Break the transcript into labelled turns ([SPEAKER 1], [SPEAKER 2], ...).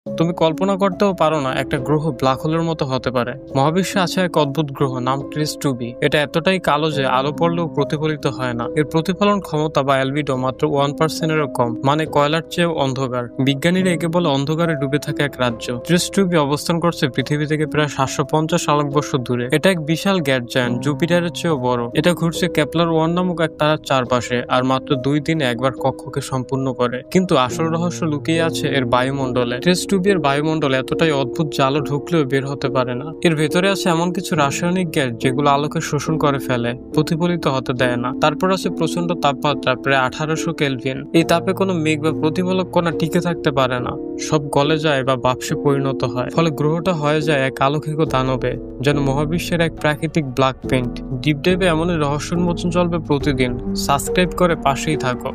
[SPEAKER 1] তুমি কল্পনা করতেও পারো না একটা গ্রহ ব্ল্যাক হোলের মতো হতে পারে। মহাবিশ্বে আছে এক অদ্ভুত গ্রহ, নাম ট্রিস টুবি। এটা এতটাই কালো যে আলো পড়লেও প্রতিফলিত হয় না। এর প্রতিফলন ক্ষমতা বা অ্যালবিডো মাত্র 1%-এরও কম, মানে কয়লার চেয়েও অন্ধকার। বিজ্ঞানীরা একে বলে অন্ধকারে ডুবে থাকা এক রাজ্য। ট্রিস টুবি অবস্থান করছে পৃথিবী থেকে প্রায় 750 আলোকবর্ষ দূরে। এটা এক বিশাল গ্যাস জায়ান্ট, জুপিটারের চেয়েও বড়। এটা ঘুরছে কেপলার-1 নামক এক তারার চারপাশে, আর মাত্র 2 দিনে একবার কক্ষকে সম্পূর্ণ করে। কিন্তু আসল রহস্য লুকিয়ে আছে এর বায়ুমণ্ডলে। ট্রিস টুবির বায়ুমণ্ডল এতটাই অদ্ভুত যে আলো ঢুকলেও বের হতে পারে না। এর ভেতরে আছে এমন কিছু রাসায়নিক গ্যাস যেগুলো আলোকে শোষণ করে ফেলে, প্রতিফলিত হতে দেয় না। তারপর আছে প্রচন্ড তাপমাত্রা, প্রায় 1800 কেলভিন। এই তাপে কোনো মেঘ বা প্রতিফলক কণা টিকে থাকতে পারে না, সব গলে যায় বা বাষ্পে পরিণত হয়। ফলে গ্রহটা হয়ে যায় এক আলোকিত দানবে, যেন মহাবিশ্বের এক প্রাকৃতিক ব্ল্যাক পেইন্ট। ডিপ ডাইভে এমনই রহস্য উন্মোচন চলবে প্রতিদিন। সাবস্ক্রাইব করে পাশেই থাকো।